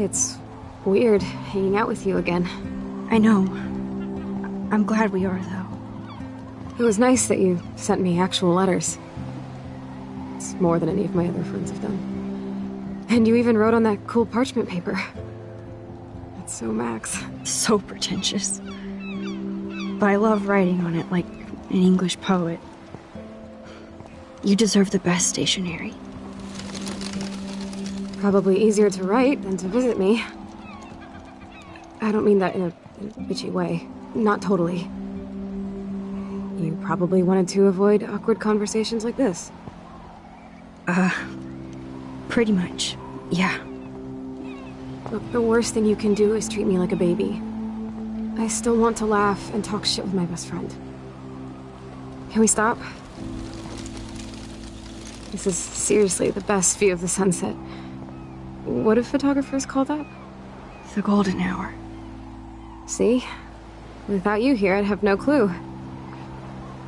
It's weird hanging out with you again. I know. I'm glad we are, though. It was nice that you sent me actual letters. It's more than any of my other friends have done. And you even wrote on that cool parchment paper. That's so Max. So pretentious. But I love writing on it like an English poet. You deserve the best stationery. Probably easier to write than to visit me. I don't mean that in a bitchy way. Not totally. You probably wanted to avoid awkward conversations like this. Pretty much, yeah. Look, the worst thing you can do is treat me like a baby. I still want to laugh and talk shit with my best friend. Can we stop? This is seriously the best view of the sunset. What do photographers call that? The golden hour. See? Without you here, I'd have no clue.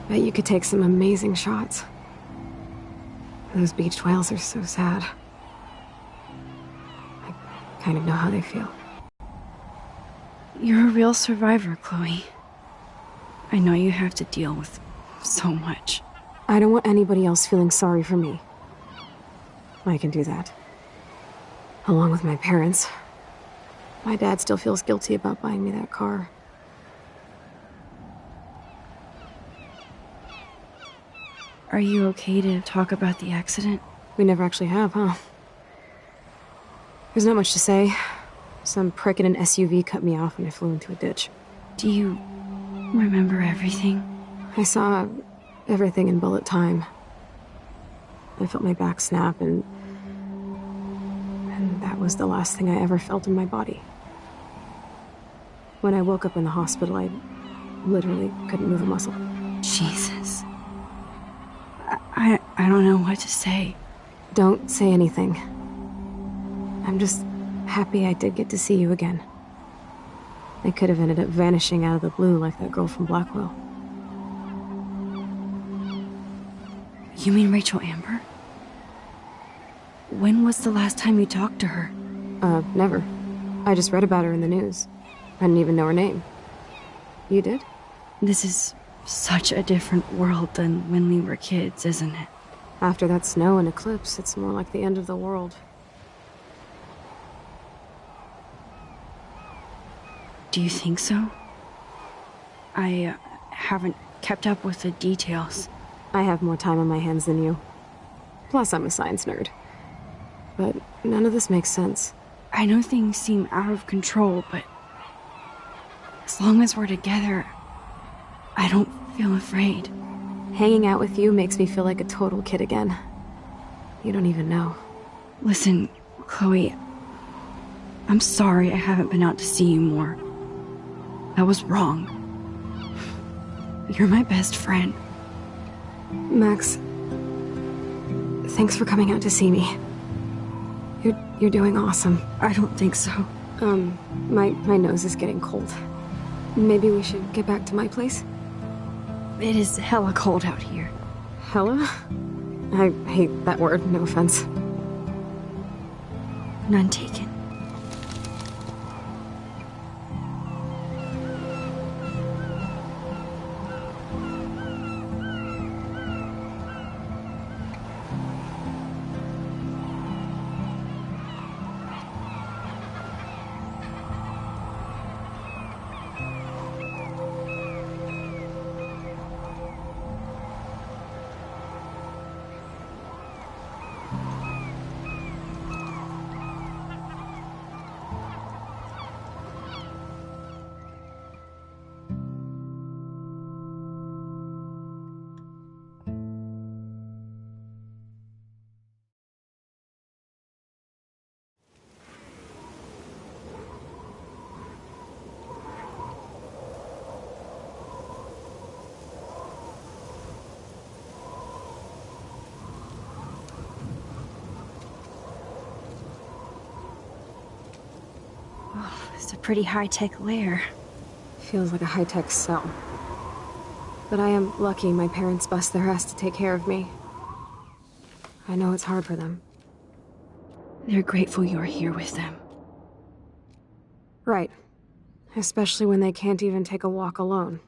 Bet you could take some amazing shots. Those beached whales are so sad. I kind of know how they feel. You're a real survivor, Chloe. I know you have to deal with so much. I don't want anybody else feeling sorry for me. I can do that. Along with my parents. My dad still feels guilty about buying me that car. Are you okay to talk about the accident? We never actually have, huh? There's not much to say. Some prick in an SUV cut me off when I flew into a ditch. Do you remember everything? I saw everything in bullet time. I felt my back snap, and that was the last thing I ever felt in my body. When I woke up in the hospital, I literally couldn't move a muscle. Jesus. I don't know what to say. Don't say anything. I'm just happy I did get to see you again. I could have ended up vanishing out of the blue like that girl from Blackwell. You mean Rachel Amber? When was the last time you talked to her? Never. I just read about her in the news. I didn't even know her name. You did? This is such a different world than when we were kids, isn't it? After that snow and eclipse, it's more like the end of the world. Do you think so? I haven't kept up with the details. I have more time on my hands than you. Plus, I'm a science nerd. But none of this makes sense. I know things seem out of control, but as long as we're together, I don't feel afraid. Hanging out with you makes me feel like a total kid again. You don't even know. Listen, Chloe, I'm sorry I haven't been out to see you more. That was wrong. You're my best friend. Max, thanks for coming out to see me. You're doing awesome. I don't think so. My nose is getting cold. Maybe we should get back to my place? It is hella cold out here. Hella? I hate that word, no offense. None taken. It's a pretty high-tech lair. Feels like a high-tech cell. But I am lucky my parents bust their ass to take care of me. I know it's hard for them. They're grateful you're here with them. Right. Especially when they can't even take a walk alone.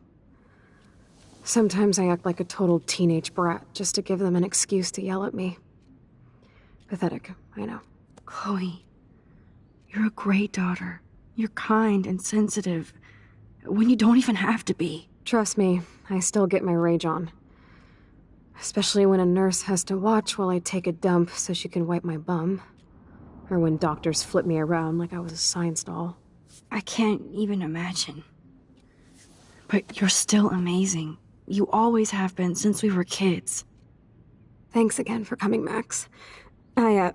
Sometimes I act like a total teenage brat just to give them an excuse to yell at me. Pathetic, I know. Chloe, you're a great daughter. You're kind and sensitive when you don't even have to be. Trust me, I still get my rage on. Especially when a nurse has to watch while I take a dump so she can wipe my bum. Or when doctors flip me around like I was a science doll. I can't even imagine. But you're still amazing. You always have been since we were kids. Thanks again for coming, Max. I,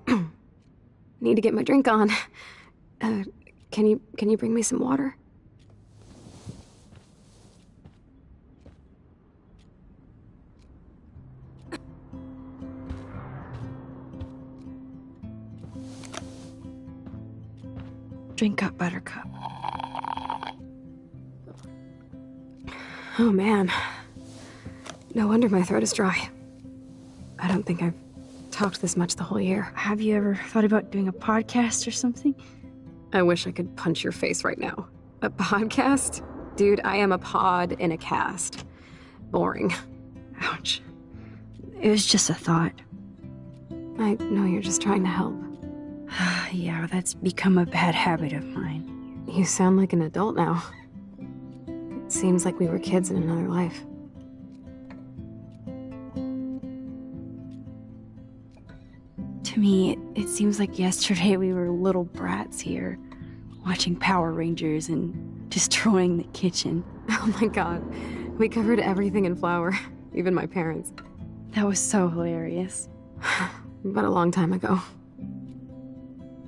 need to get my drink on. Can you bring me some water? Drink up, Buttercup. Oh man. No wonder my throat is dry. I don't think I've talked this much the whole year. Have you ever thought about doing a podcast or something? I wish I could punch your face right now. A podcast? Dude, I am a pod in a cast. Boring. Ouch. It was just a thought. I know you're just trying to help. Yeah, that's become a bad habit of mine. You sound like an adult now. It seems like we were kids in another life. To me, it seems like yesterday we were little brats here, watching Power Rangers and destroying the kitchen. Oh my god. We covered everything in flour. Even my parents. That was so hilarious. But a long time ago.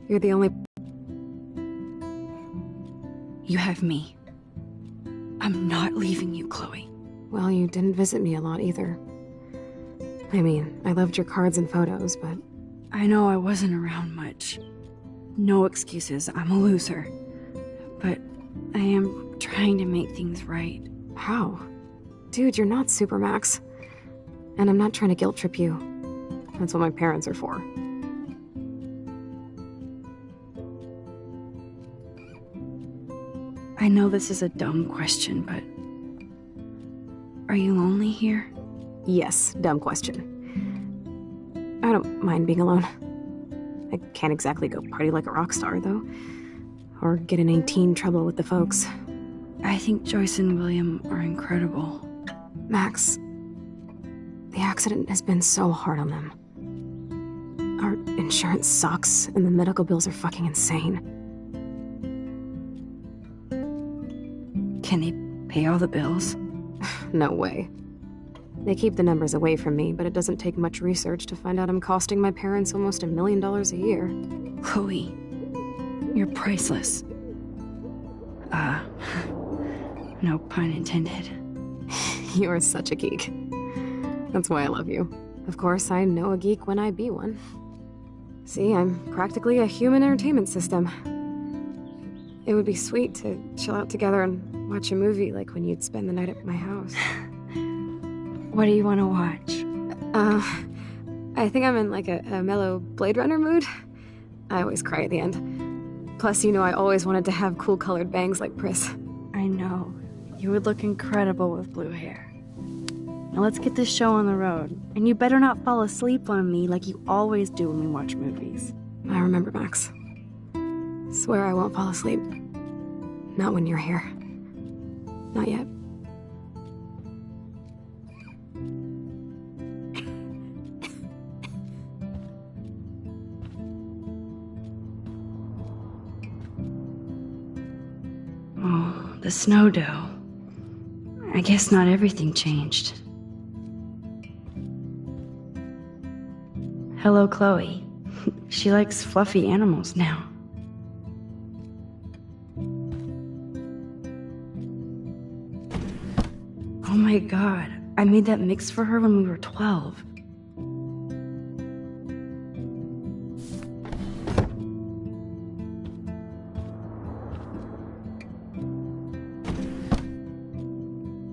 You're the only... You have me. I'm not leaving you, Chloe. Well, you didn't visit me a lot either. I mean, I loved your cards and photos, but... I know I wasn't around much. No excuses, I'm a loser. But I am trying to make things right. How? Dude, you're not Supermax. And I'm not trying to guilt trip you. That's what my parents are for. I know this is a dumb question, but... Are you lonely here? Yes, dumb question. I don't mind being alone. I can't exactly go party like a rock star, though. Or get in any teen trouble with the folks. I think Joyce and William are incredible. Max, the accident has been so hard on them. Our insurance sucks, and the medical bills are fucking insane. Can they pay all the bills? No way. They keep the numbers away from me, but it doesn't take much research to find out I'm costing my parents almost $1 million a year. Chloe, you're priceless. No pun intended. You're such a geek. That's why I love you. Of course, I know a geek when I be one. See, I'm practically a human entertainment system. It would be sweet to chill out together and watch a movie like when you'd spend the night at my house. What do you want to watch? I think I'm in like a mellow Blade Runner mood. I always cry at the end. Plus, you know I always wanted to have cool colored bangs like Pris. I know. You would look incredible with blue hair. Now let's get this show on the road. And you better not fall asleep on me like you always do when we watch movies. I remember, Max. Swear I won't fall asleep. Not when you're here. Not yet. Oh, the snow dough. I guess not everything changed. Hello, Chloe. She likes fluffy animals now. Oh my god, I made that mix for her when we were 12.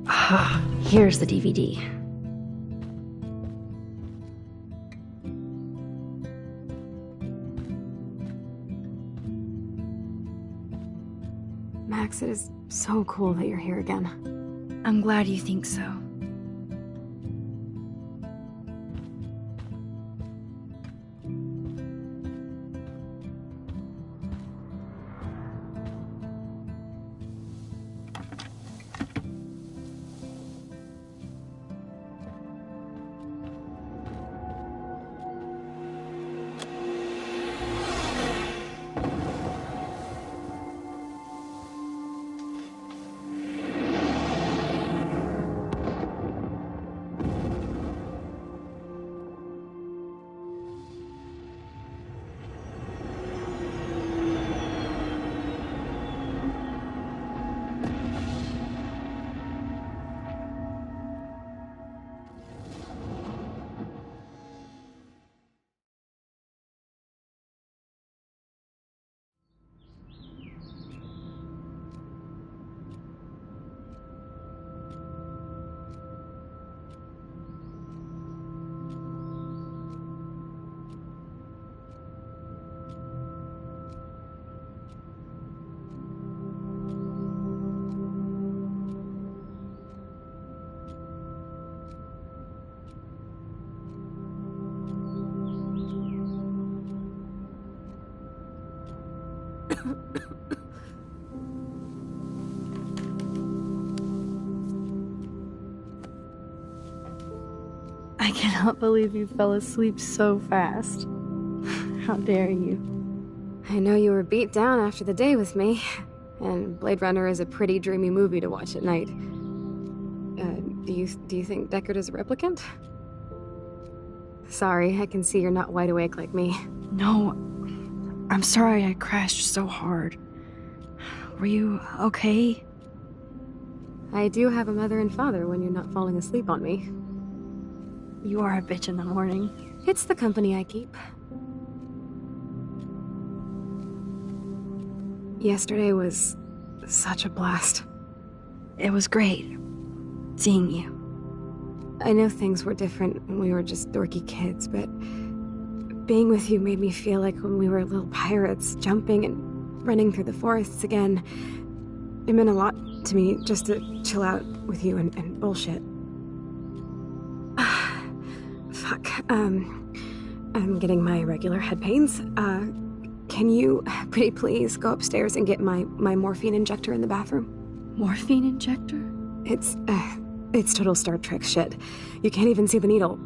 Ah, here's the DVD. Max, it is so cool that you're here again. I'm glad you think so. I cannot believe you fell asleep so fast. How dare you? I know you were beat down after the day with me, and Blade Runner is a pretty dreamy movie to watch at night. Do you think Deckard is a replicant? Sorry, I can see you're not wide awake like me. No, I'm sorry I crashed so hard. Were you okay? I do have a mother and father when you're not falling asleep on me. You are a bitch in the morning. It's the company I keep. Yesterday was such a blast. It was great seeing you. I know things were different when we were just dorky kids, but being with you made me feel like when we were little pirates, jumping and running through the forests again. It meant a lot to me just to chill out with you and bullshit. Fuck. I'm getting my regular head pains. Can you, pretty please, go upstairs and get my morphine injector in the bathroom? Morphine injector? It's total Star Trek shit. You can't even see the needle.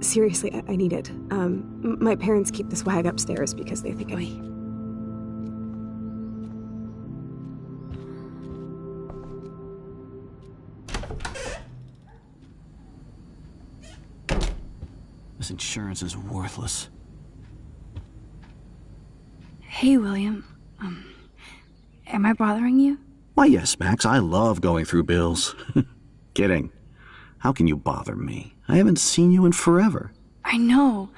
Seriously, I need it. My parents keep the swag upstairs because they think This insurance is worthless. Hey, William. Am I bothering you? Why, yes, Max, I love going through bills. Kidding. How can you bother me? I haven't seen you in forever. I know.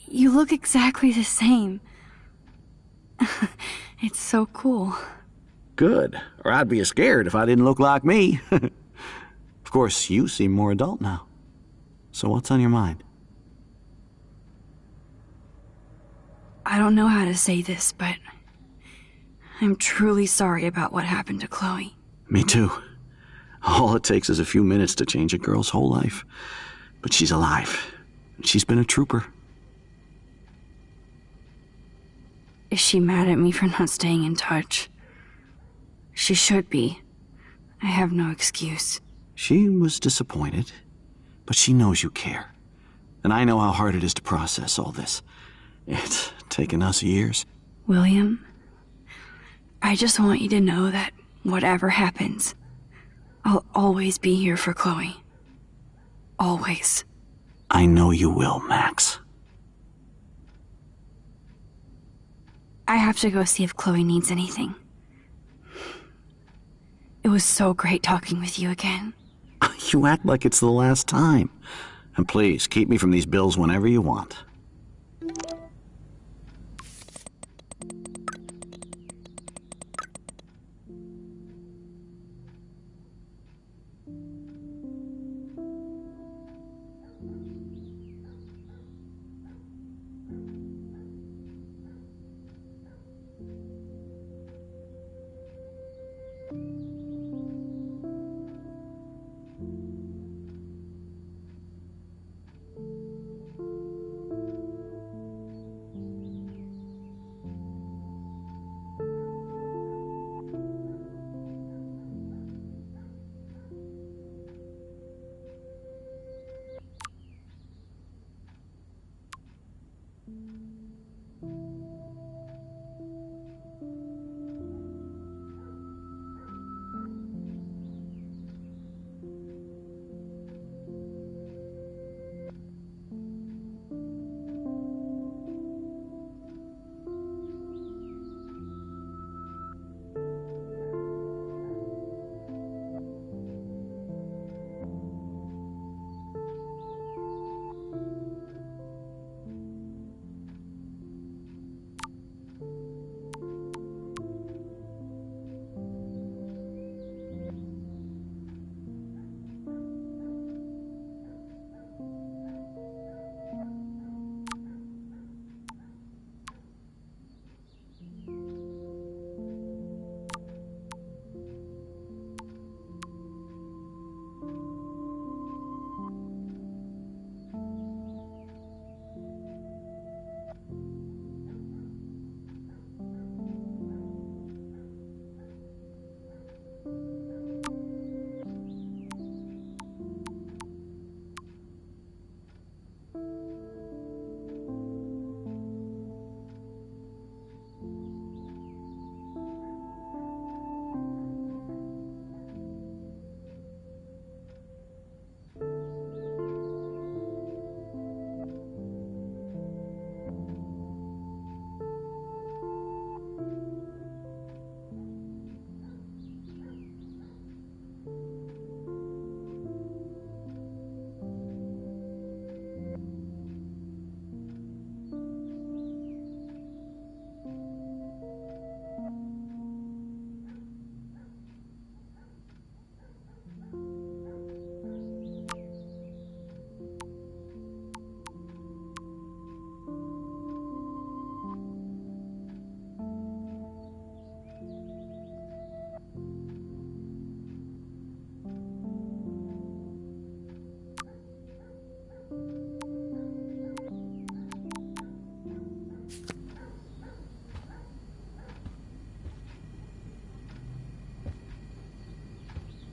You look exactly the same. It's so cool. Good. Or I'd be scared if I didn't look like me. Of course, you seem more adult now. So what's on your mind? I don't know how to say this, but I'm truly sorry about what happened to Chloe. Me too. All it takes is a few minutes to change a girl's whole life. But she's alive. She's been a trooper. Is she mad at me for not staying in touch? She should be. I have no excuse. She was disappointed, but she knows you care. And I know how hard it is to process all this. It's taken us years. William, I just want you to know that whatever happens, I'll always be here for Chloe. Always. I know you will, Max. I have to go see if Chloe needs anything. It was so great talking with you again. You act like it's the last time. And please, keep me from these bills whenever you want.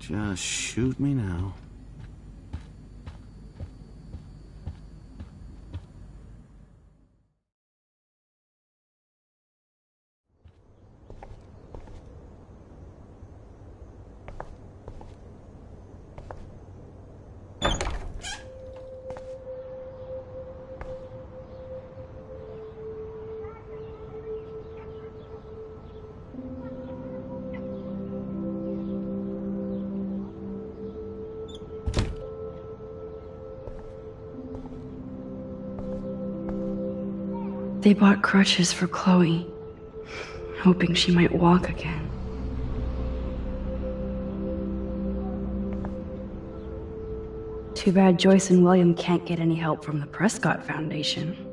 Just shoot me now. They bought crutches for Chloe, hoping she might walk again. Too bad Joyce and William can't get any help from the Prescott Foundation.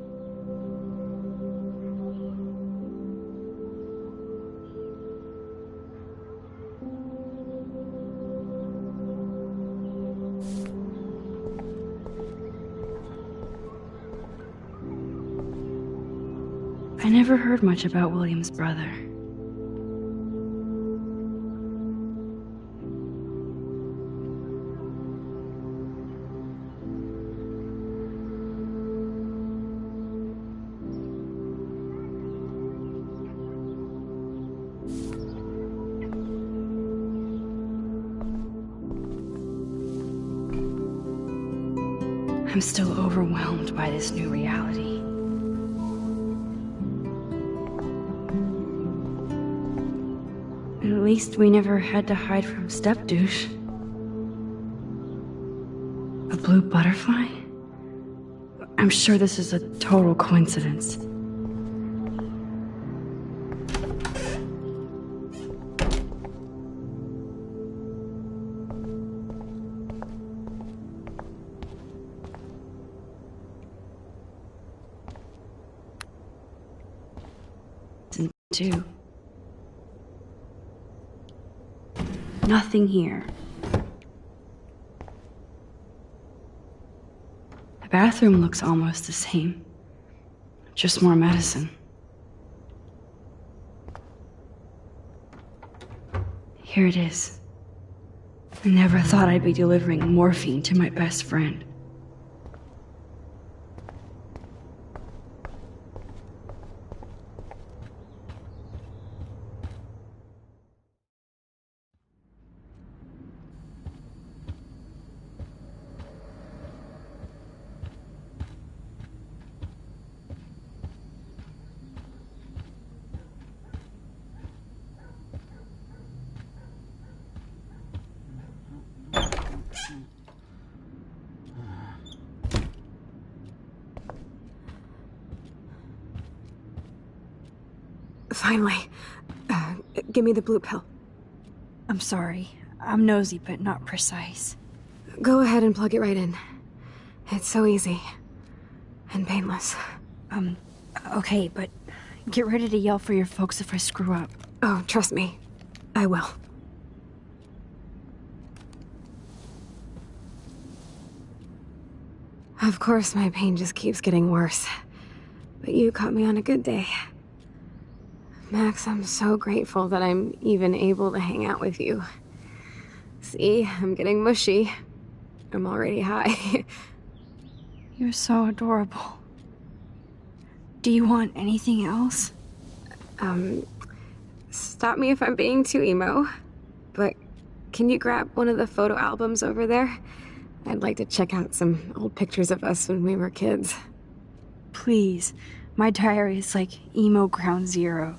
I never heard much about William's brother. I'm still overwhelmed by this new reality. At least we never had to hide from Step-douche. A blue butterfly? I'm sure this is a total coincidence. Too. Nothing here. The bathroom looks almost the same. Just more medicine. Here it is. I never thought I'd be delivering morphine to my best friend. Finally. Give me the blue pill. I'm sorry. I'm nosy, but not precise. Go ahead and plug it right in. It's so easy. And painless. Okay, but get ready to yell for your folks if I screw up. Oh, trust me. I will. Of course, my pain just keeps getting worse. But you caught me on a good day. Max, I'm so grateful that I'm even able to hang out with you. See, I'm getting mushy. I'm already high. You're so adorable. Do you want anything else? Stop me if I'm being too emo, but can you grab one of the photo albums over there? I'd like to check out some old pictures of us when we were kids. Please. My diary is like emo ground zero.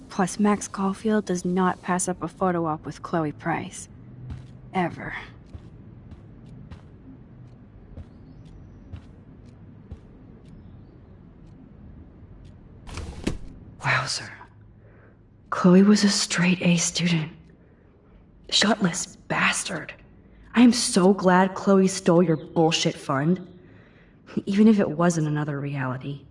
Plus, Max Caulfield does not pass up a photo op with Chloe Price. Ever. Wowzer. Chloe was a straight A student. Shutless bastard. I am so glad Chloe stole your bullshit fund. Even if it wasn't another reality.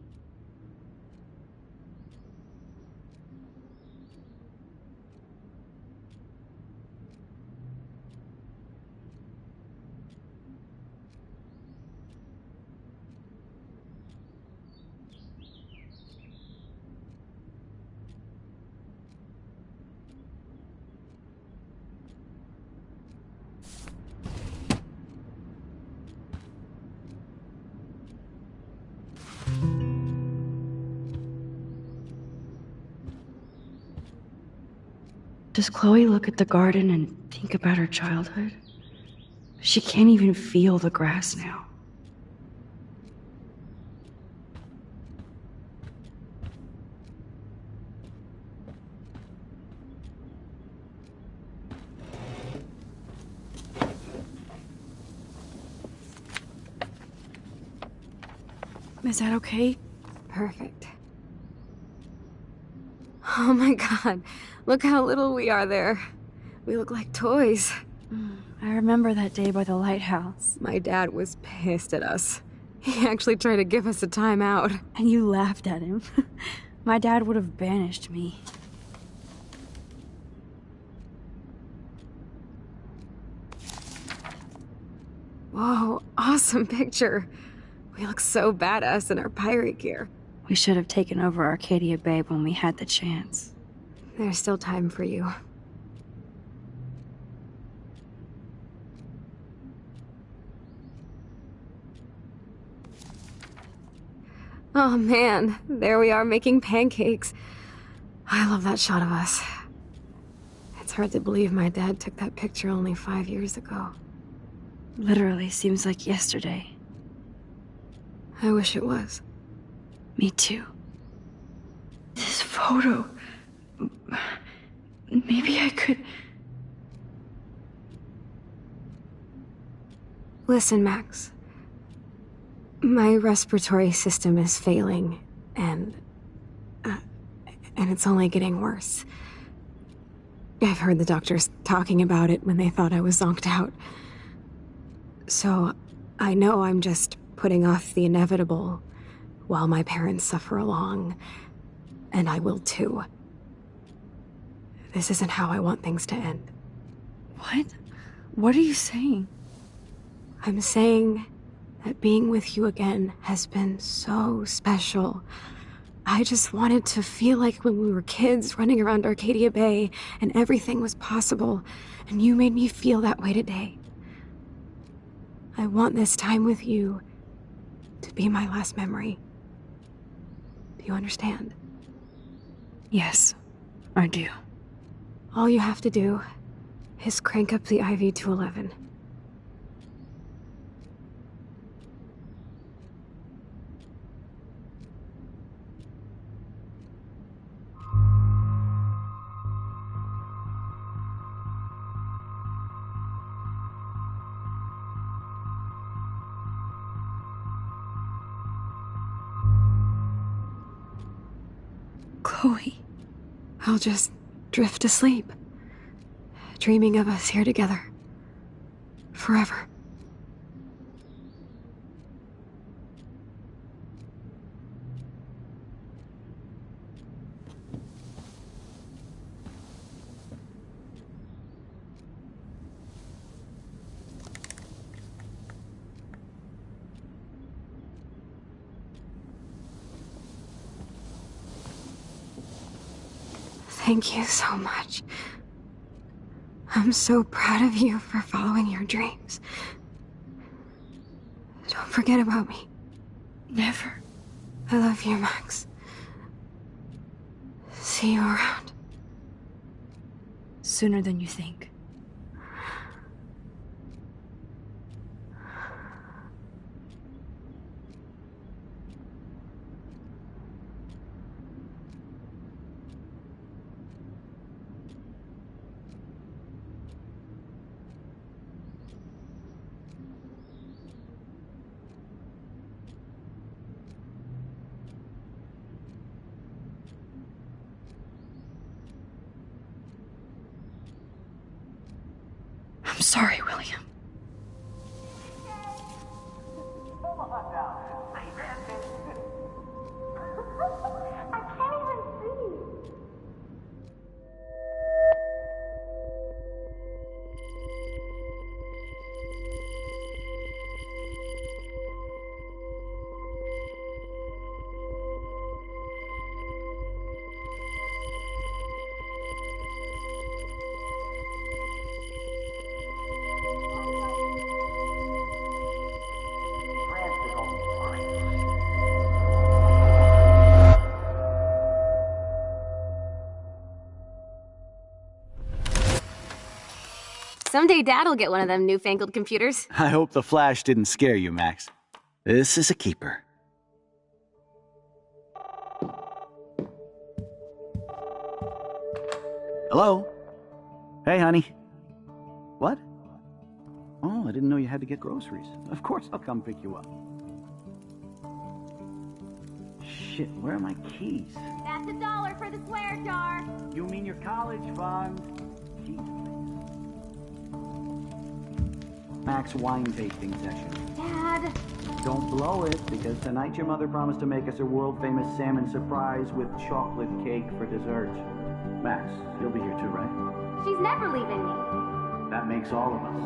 Does Chloe look at the garden and think about her childhood? She can't even feel the grass now. Is that okay? Perfect. Oh my god, look how little we are there. We look like toys. I remember that day by the lighthouse. My dad was pissed at us. He actually tried to give us a timeout. And you laughed at him. My dad would have banished me. Whoa, awesome picture. We look so badass in our pirate gear. We should have taken over Arcadia Bay when we had the chance. There's still time for you. Oh man, there we are making pancakes. I love that shot of us. It's hard to believe my dad took that picture only 5 years ago. Literally seems like yesterday. I wish it was. Me too. This photo... Maybe I could... Listen, Max. My respiratory system is failing, and it's only getting worse. I've heard the doctors talking about it when they thought I was zonked out. So, I know I'm just putting off the inevitable while my parents suffer along, and I will too. This isn't how I want things to end. What? What are you saying? I'm saying that being with you again has been so special. I just wanted to feel like when we were kids running around Arcadia Bay and everything was possible, and you made me feel that way today. I want this time with you to be my last memory. Do you understand? Yes, I do. All you have to do is crank up the IV to 11. Chloe. I'll just drift to sleep, dreaming of us here together. Forever. Thank you so much. I'm so proud of you for following your dreams. Don't forget about me. Never. I love you, Max. See you around. Sooner than you think. I'm sorry, William. Someday Dad'll get one of them newfangled computers. I hope the flash didn't scare you, Max. This is a keeper. Hello? Hey, honey. What? Oh, I didn't know you had to get groceries. Of course I'll come pick you up. Shit, where are my keys? That's $1 for the swear jar. You mean your college fund? Keys, please. Max wine tasting session. Dad. Don't blow it, because tonight your mother promised to make us a world-famous salmon surprise with chocolate cake for dessert. Max, you'll be here too, right? She's never leaving me. That makes all of us.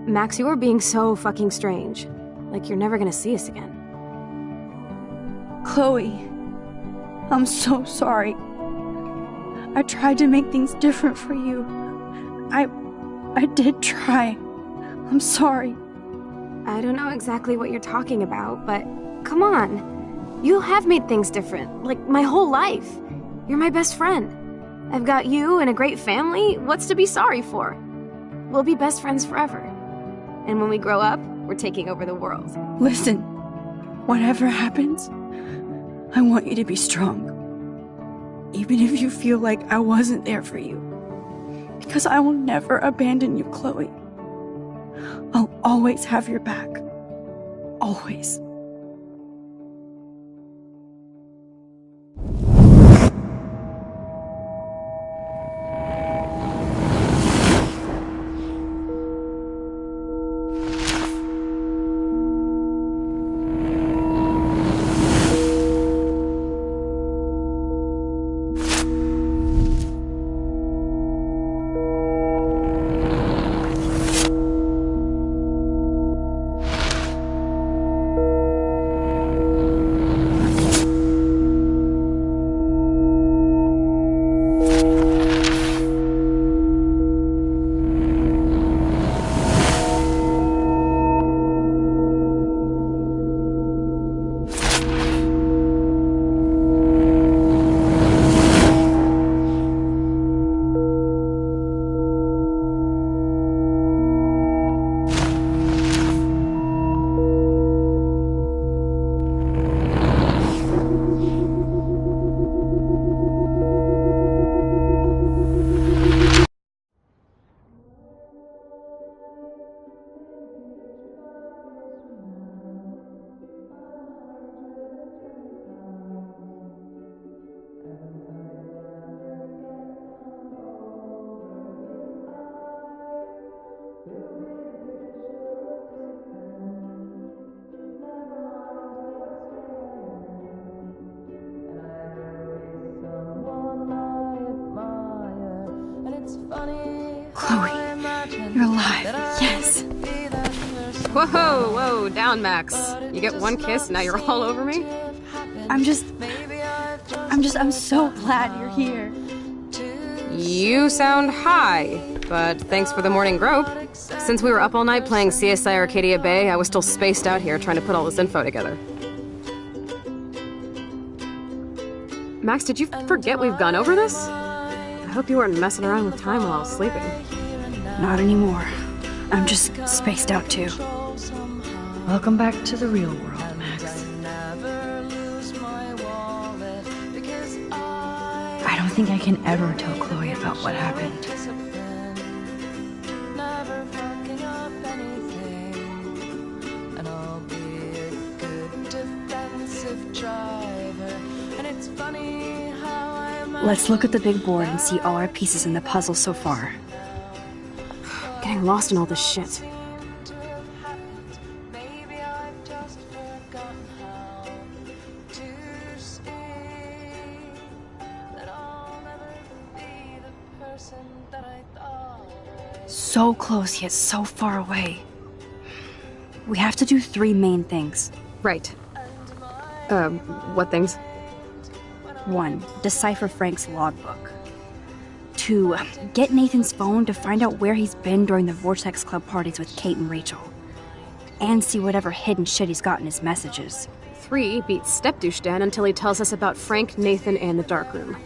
Max, you are being so fucking strange. Like you're never gonna see us again. Chloe, I'm so sorry. I tried to make things different for you. I did try. I'm sorry. I don't know exactly what you're talking about, but come on. You have made things different, like my whole life. You're my best friend. I've got you and a great family. What's to be sorry for? We'll be best friends forever. And when we grow up, we're taking over the world. Listen, whatever happens, I want you to be strong. Even if you feel like I wasn't there for you. Because I will never abandon you, Chloe. I'll always have your back. Always. Chloe, you're alive. Yes. Whoa, down, Max. You get one kiss, now you're all over me? I'm so glad you're here. You sound high, but thanks for the morning grope. Since we were up all night playing CSI Arcadia Bay, I was still spaced out here trying to put all this info together. Max, did you forget we've gone over this? I hope you weren't messing around with time while I was sleeping. Not anymore. I'm just spaced out too. Welcome back to the real world, Max. I don't think I can ever tell Chloe about what happened. Let's look at the big board and see all our pieces in the puzzle so far. Getting lost in all this shit. So close yet so far away. We have to do 3 main things. Right. What things? 1. Decipher Frank's logbook. 2. Get Nathan's phone to find out where he's been during the Vortex Club parties with Kate and Rachel. and see whatever hidden shit he's got in his messages. 3 beats Step-douche Dan until he tells us about Frank, Nathan, and the darkroom.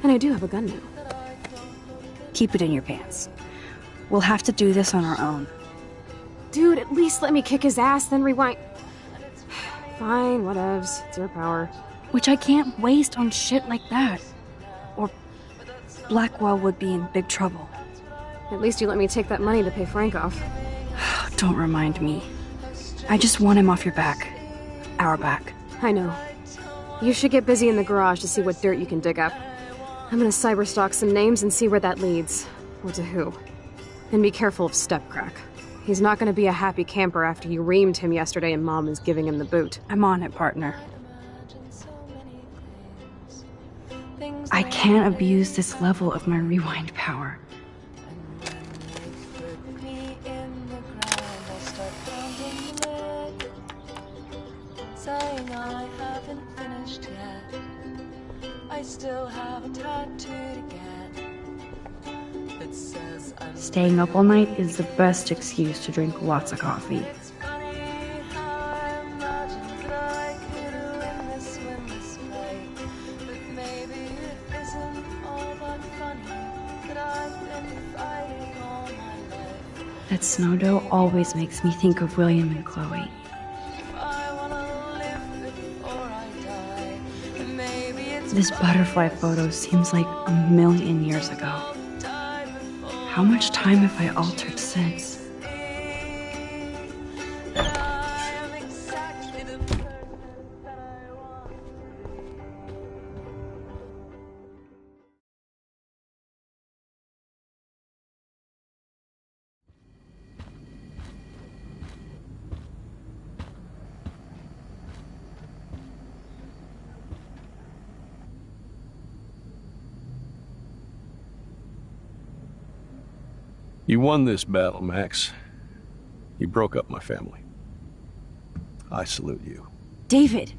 And I do have a gun now. Keep it in your pants. We'll have to do this on our own. Dude, at least let me kick his ass, then rewind. Fine, whatevs. It's your power. Which I can't waste on shit like that. Or Blackwell would be in big trouble. At least you let me take that money to pay Frank off. Don't remind me. I just want him off your back. Our back. I know. You should get busy in the garage to see what dirt you can dig up. I'm gonna cyberstalk some names and see where that leads. Or to who. And be careful of Stepcrack. He's not gonna be a happy camper after you reamed him yesterday and Mom is giving him the boot. I'm on it, partner. I can't abuse this level of my rewind power. Saying I haven't finished yet. I still have a tattoo to get that says I'm Staying up all night is the best excuse to drink lots of coffee. It's funny how I imagined that I could win this fight. But maybe it isn't all that funny that I've been fighting all my life. That snow dough always makes me think of William and Chloe. I wanna live before I die. And maybe it's This butterfly photo seems like a million years ago. How much time have I altered since? that I am exactly the person that I want to be. You won this battle, Max. You broke up my family. I salute you. David,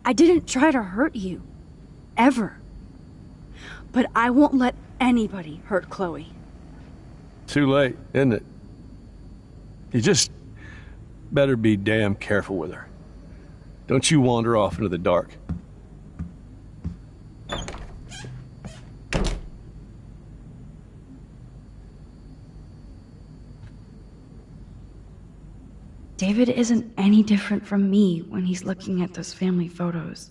I didn't try to hurt you. Ever. But I won't let anybody hurt Chloe. Too late, isn't it? You just better be damn careful with her. Don't you wander off into the dark. David isn't any different from me when he's looking at those family photos.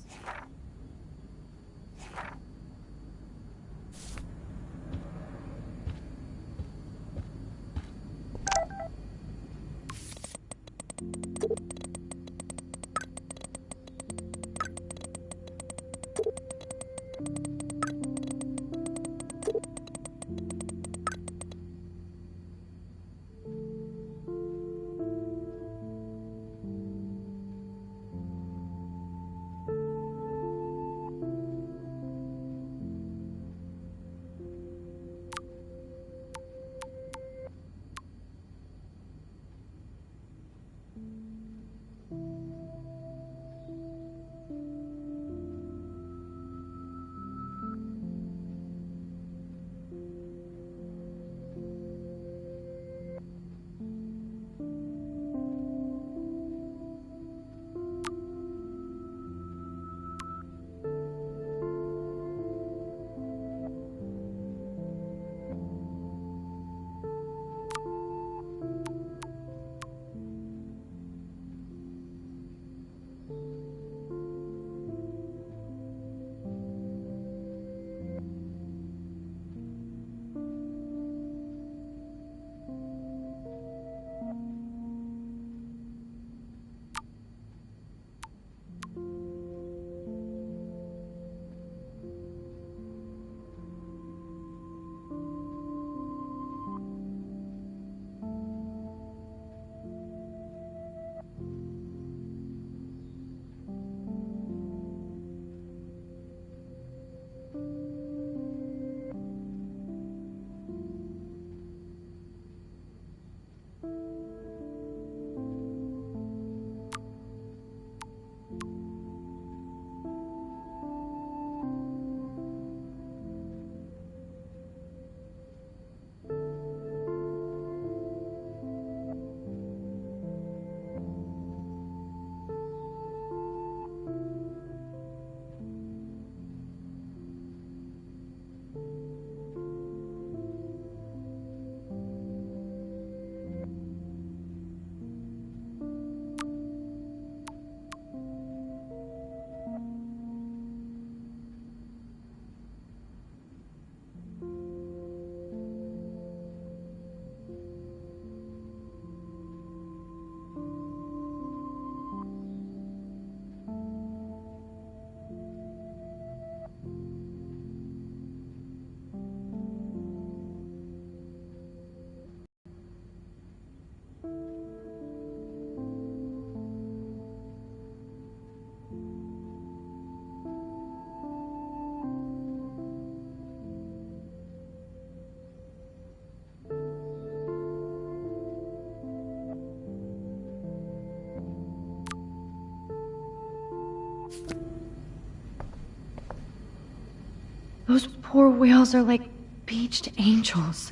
whales are like beached angels.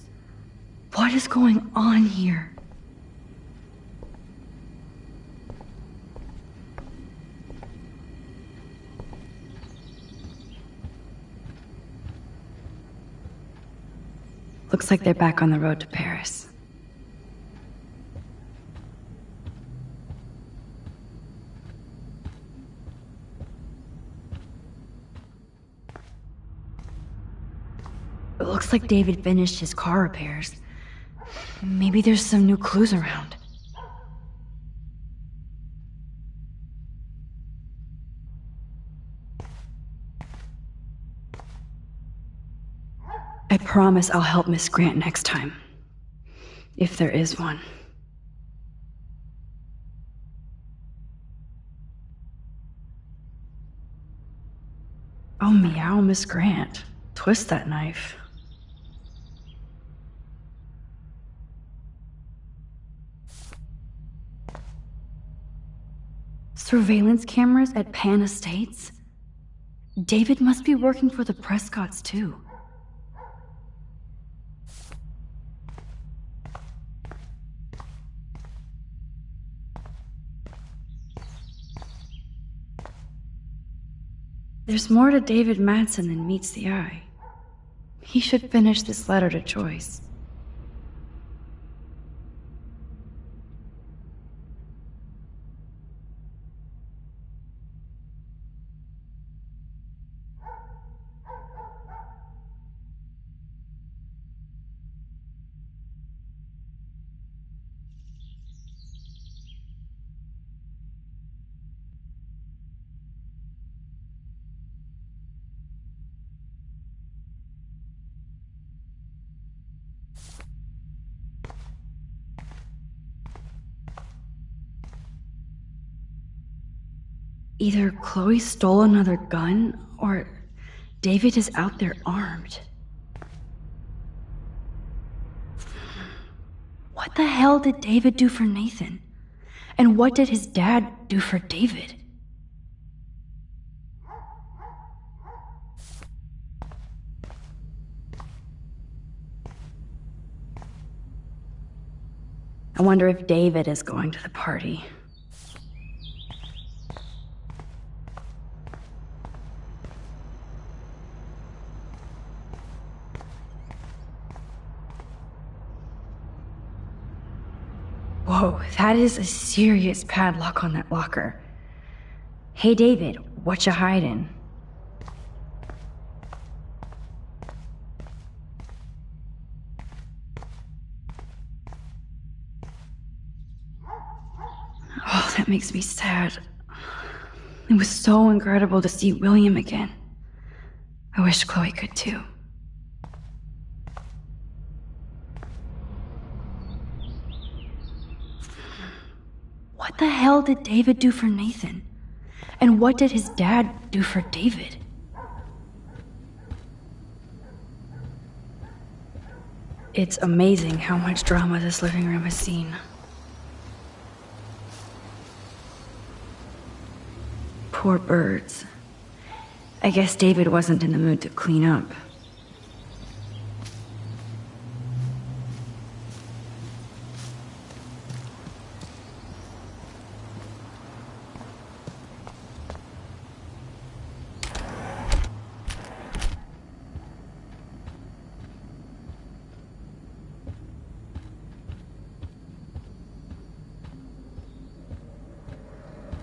What is going on here? Looks like they're back on the road to Paris. It looks like David finished his car repairs. Maybe there's some new clues around. I promise I'll help Miss Grant next time. If there is one. Oh, meow, Miss Grant. Twist that knife. Surveillance cameras at Pan Estates? David must be working for the Prescotts, too. There's more to David Madsen than meets the eye. He should finish this letter to Joyce. Either Chloe stole another gun, or David is out there armed. What the hell did David do for Nathan? And what did his dad do for David? I wonder if David is going to the party. Whoa, that is a serious padlock on that locker. Hey, David, what you hiding? Oh, that makes me sad. It was so incredible to see William again. I wish Chloe could too. What the hell did David do for Nathan? And what did his dad do for David? It's amazing how much drama this living room has seen. Poor birds. I guess David wasn't in the mood to clean up.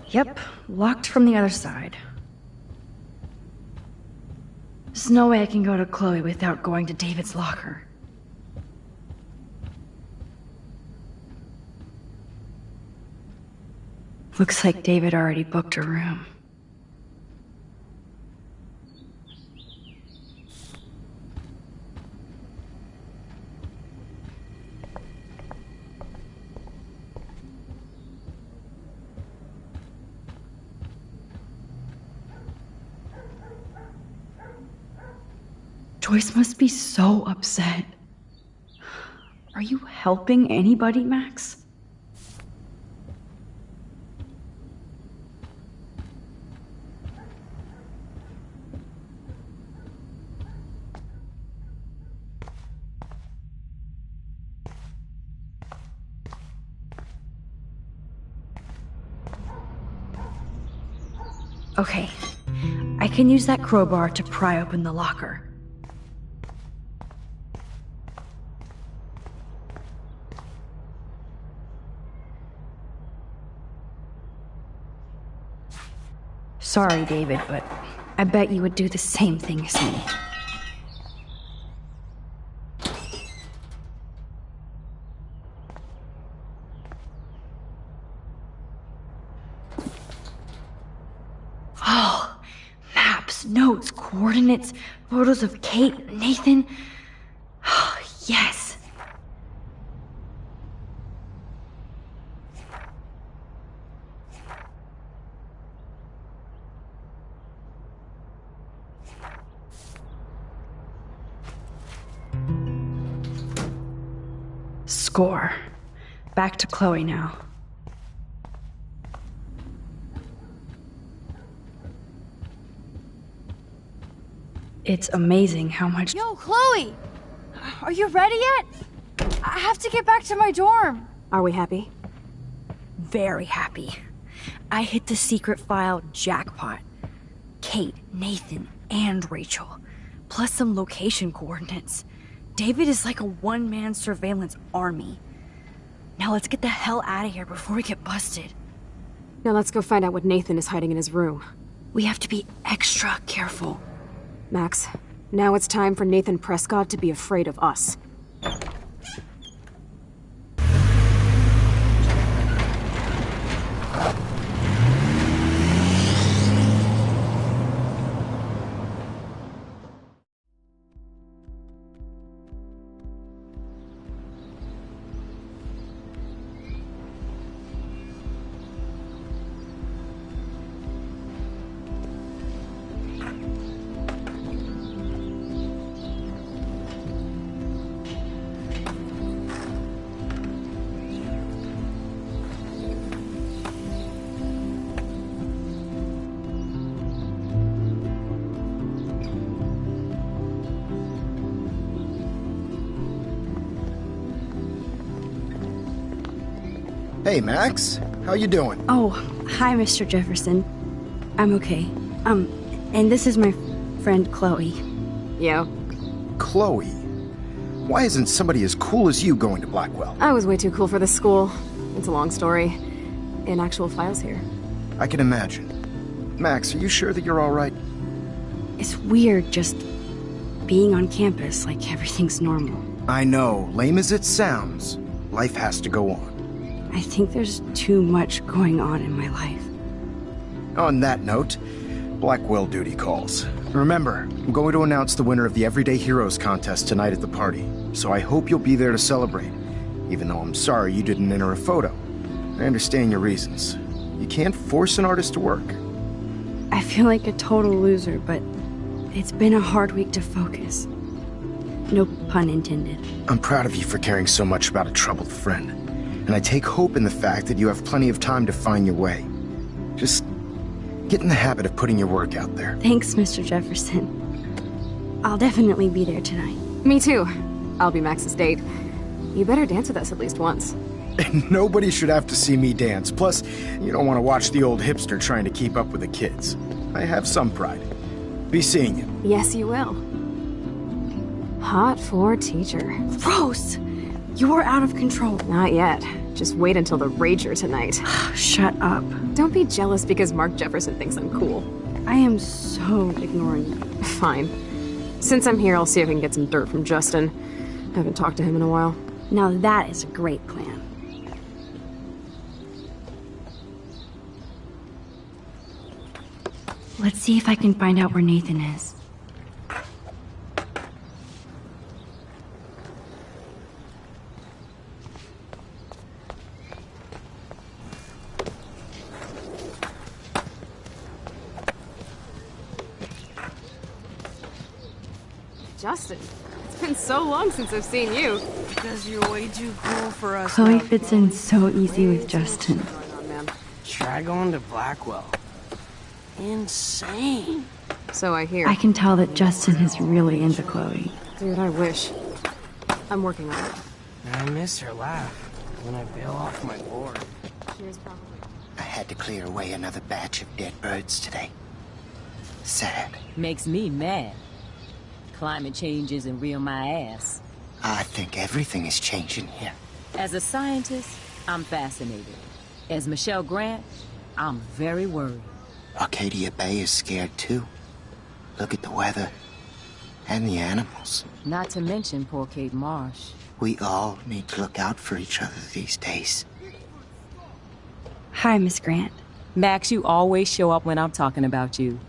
Yep, locked from the other side. There's no way I can go to Chloe without going to David's locker. Looks like David already booked a room. Joyce must be so upset. Are you helping anybody, Max? Okay. I can use that crowbar to pry open the locker. Sorry, David, but I bet you would do the same thing as me. Oh, maps, notes, coordinates, photos of Kate, Nathan. Oh, yes. Score. Back to Chloe now. It's amazing how much— Yo, Chloe! Are you ready yet? I have to get back to my dorm. Are we happy? Very happy. I hit the secret file jackpot. Kate, Nathan, and Rachel. Plus some location coordinates. David is like a one-man surveillance army. Now let's get the hell out of here before we get busted. Now let's go find out what Nathan is hiding in his room. We have to be extra careful. Max, now it's time for Nathan Prescott to be afraid of us. Hey, Max. How you doing? Oh, hi, Mr. Jefferson. I'm okay. And this is my friend Chloe. Yo. Chloe. Why isn't somebody as cool as you going to Blackwell? I was way too cool for this school. It's a long story. In actual files here. I can imagine. Max, are you sure that you're all right? It's weird just being on campus like everything's normal. I know. Lame as it sounds, life has to go on. I think there's too much going on in my life. On that note, Blackwell duty calls. Remember, I'm going to announce the winner of the Everyday Heroes contest tonight at the party, so I hope you'll be there to celebrate, even though I'm sorry you didn't enter a photo. I understand your reasons. You can't force an artist to work. I feel like a total loser, but it's been a hard week to focus. No pun intended. I'm proud of you for caring so much about a troubled friend. And I take hope in the fact that you have plenty of time to find your way. Just get in the habit of putting your work out there. Thanks, Mr. Jefferson. I'll definitely be there tonight. Me too. I'll be Max's date. You better dance with us at least once. And nobody should have to see me dance. Plus, you don't want to watch the old hipster trying to keep up with the kids. I have some pride. Be seeing you. Yes, you will. Hot for teacher. Gross! You are out of control. Not yet. Just wait until the Rager tonight. Shut up. Don't be jealous because Mark Jefferson thinks I'm cool. I am so ignoring you. Fine. Since I'm here, I'll see if I can get some dirt from Justin. I haven't talked to him in a while. Now that is a great plan. Let's see if I can find out where Nathan is. Justin, it's been so long since I've seen you. Because you're way too cool for us. Chloe now, fits in so easy with Justin. Try going to Blackwell. Insane. So I hear. I can tell that Justin is really into Chloe. Dude, I wish. I'm working on it. I miss her laugh when I bail off my board. Here's probably. I had to clear away another batch of dead birds today. Sad. Makes me mad. Climate change isn't real my ass. I think everything is changing here. As a scientist, I'm fascinated. As Michelle Grant, I'm very worried. Arcadia Bay is scared too. Look at the weather. And the animals. Not to mention poor Kate Marsh. We all need to look out for each other these days. Hi, Miss Grant. Max, you always show up when I'm talking about you.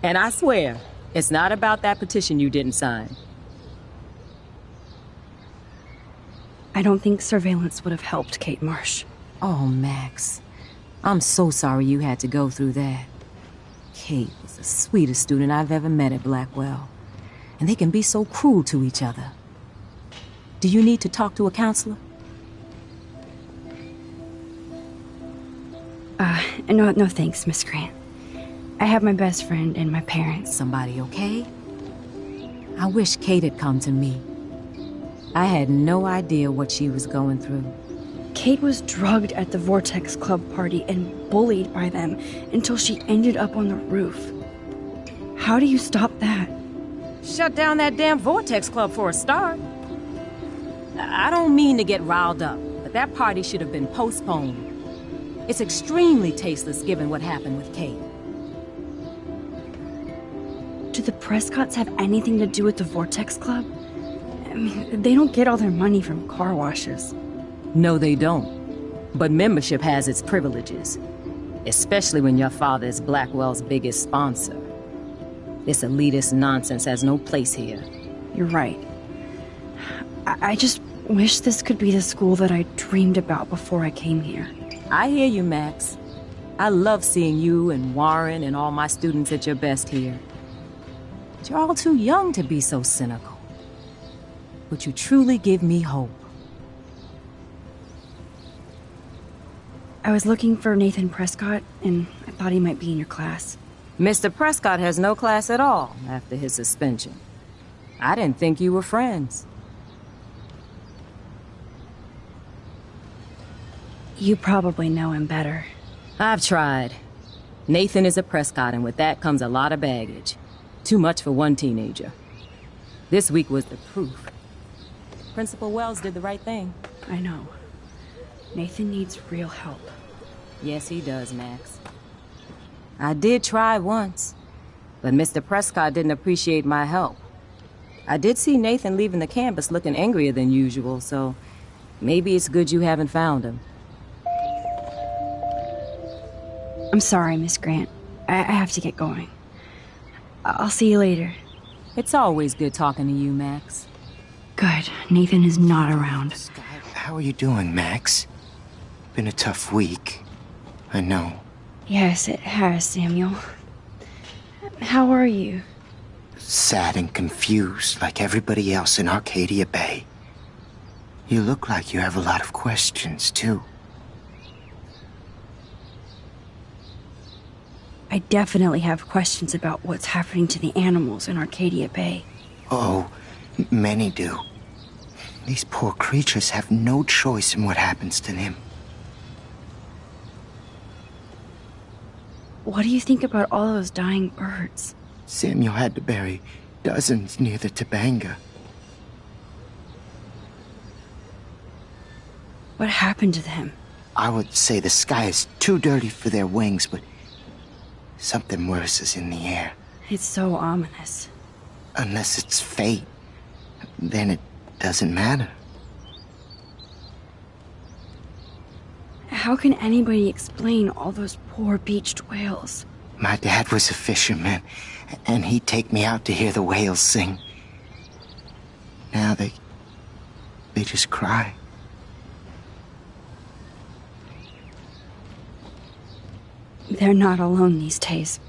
And I swear, it's not about that petition you didn't sign. I don't think surveillance would have helped Kate Marsh. Oh, Max. I'm so sorry you had to go through that. Kate was the sweetest student I've ever met at Blackwell. And they can be so cruel to each other. Do you need to talk to a counselor? No thanks, Miss Grant. I have my best friend and my parents. Somebody okay? I wish Kate had come to me. I had no idea what she was going through. Kate was drugged at the Vortex Club party and bullied by them until she ended up on the roof. How do you stop that? Shut down that damn Vortex Club for a start. I don't mean to get riled up, but that party should have been postponed. It's extremely tasteless given what happened with Kate. Do the Prescotts have anything to do with the Vortex Club? I mean, they don't get all their money from car washes. No, they don't. But membership has its privileges. Especially when your father is Blackwell's biggest sponsor. This elitist nonsense has no place here. You're right. I just wish this could be the school that I dreamed about before I came here. I hear you, Max. I love seeing you and Warren and all my students at your best here. But you're all too young to be so cynical. But you truly give me hope. I was looking for Nathan Prescott, and I thought he might be in your class. Mr. Prescott has no class at all after his suspension. I didn't think you were friends. You probably know him better. I've tried. Nathan is a Prescott, and with that comes a lot of baggage. Too much for one teenager. This week was the proof. Principal Wells did the right thing. I know. Nathan needs real help. Yes, he does, Max. I did try once, but Mr. Prescott didn't appreciate my help. I did see Nathan leaving the campus looking angrier than usual, so maybe it's good you haven't found him. I'm sorry, Miss Grant. I have to get going. I'll see you later. It's always good talking to you, Max. Good. Nathan is not around. How are you doing, Max? Been a tough week. I know. Yes, it has, Samuel. How are you? Sad and confused, like everybody else in Arcadia Bay. You look like you have a lot of questions, too. I definitely have questions about what's happening to the animals in Arcadia Bay. Oh, many do. These poor creatures have no choice in what happens to them. What do you think about all those dying birds? Samuel had to bury dozens near the Tabanga. What happened to them? I would say the sky is too dirty for their wings, but something worse is in the air. It's so ominous. Unless it's fate, then it doesn't matter. How can anybody explain all those poor beached whales? My dad was a fisherman, and he'd take me out to hear the whales sing. Now they just cry. They're not alone these days.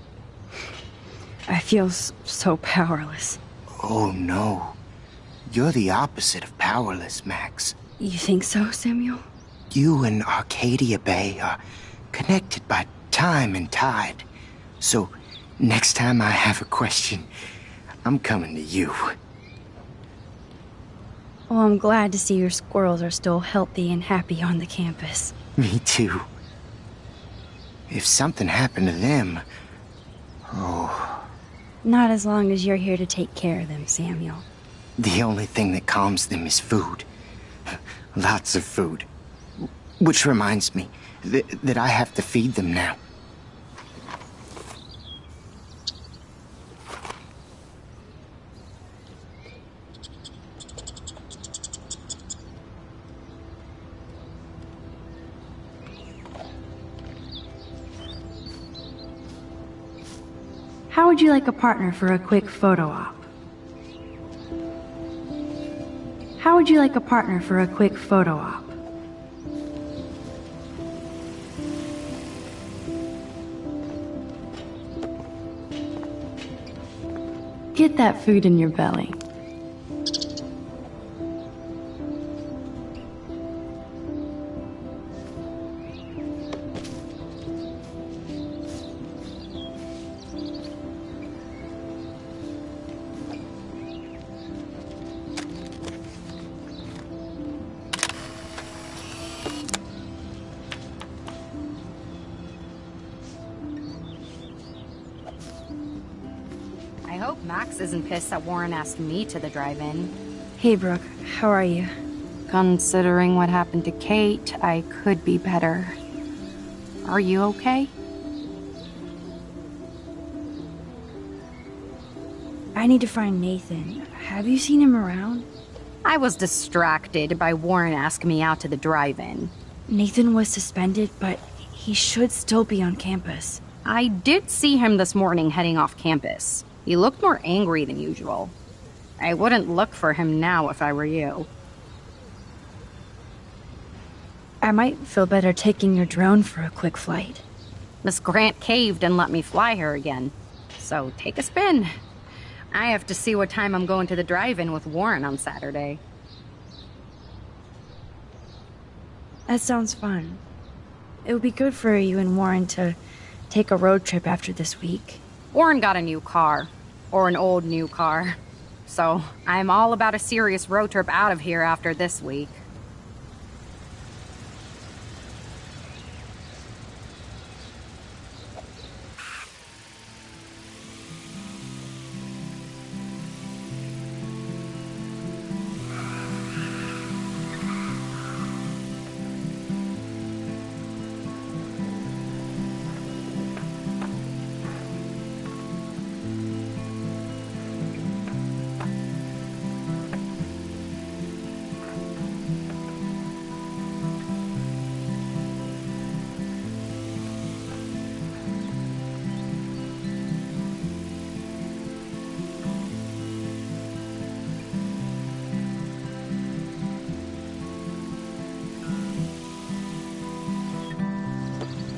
I feel so powerless. Oh, no. You're the opposite of powerless, Max. You think so, Samuel? You and Arcadia Bay are connected by time and tide. So, next time I have a question, I'm coming to you. Well, I'm glad to see your squirrels are still healthy and happy on the campus. Me too. If something happened to them, Oh, Not as long as you're here to take care of them, Samuel. the only thing that calms them is food. Lots of food. Which reminds me that I have to feed them now. How would you like a partner for a quick photo op? How would you like a partner for a quick photo op? Get that food in your belly. I hope Max isn't pissed that Warren asked me to the drive-in. Hey, Brooke. How are you? Considering what happened to Kate, I could be better. Are you okay? I need to find Nathan. Have you seen him around? I was distracted by Warren asking me out to the drive-in. Nathan was suspended, but he should still be on campus. I did see him this morning heading off campus. He looked more angry than usual. I wouldn't look for him now if I were you. I might feel better taking your drone for a quick flight. Miss Grant caved and let me fly her again. So take a spin. I have to see what time I'm going to the drive-in with Warren on Saturday. That sounds fun. It would be good for you and Warren to take a road trip after this week. Warren got a new car. Or an old new car. So I'm all about a serious road trip out of here after this week.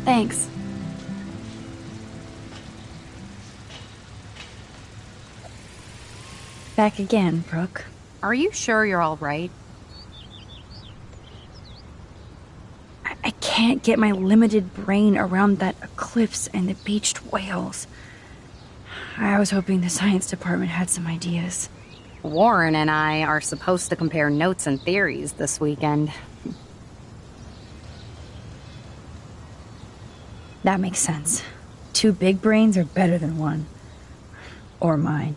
Thanks. Back again, Brooke. Are you sure you're all right? I can't get my limited brain around that eclipse and the beached whales. I was hoping the science department had some ideas. Warren and I are supposed to compare notes and theories this weekend. That makes sense. 2 big brains are better than 1. Or mine.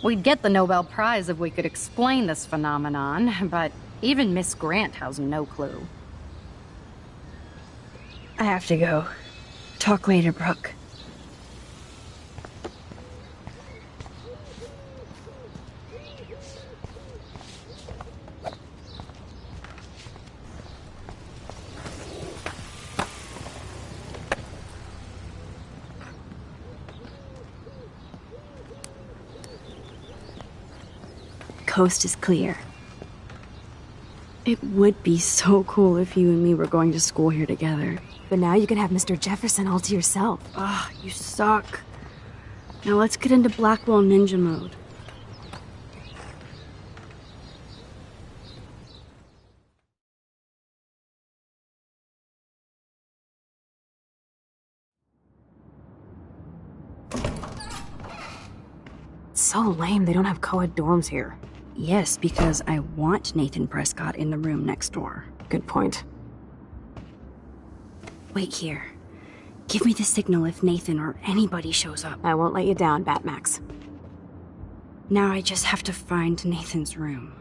We'd get the Nobel Prize if we could explain this phenomenon, but even Miss Grant has no clue. I have to go. Talk later, Brooke. Coast is clear. It would be so cool if you and me were going to school here together. But now you can have Mr. Jefferson all to yourself. Ah, you suck. Now let's get into Blackwell Ninja mode. It's so lame they don't have co-ed dorms here. Yes, because I want Nathan Prescott in the room next door. Good point. Wait here. Give me the signal if Nathan or anybody shows up. I won't let you down, Batmax. Now I just have to find Nathan's room.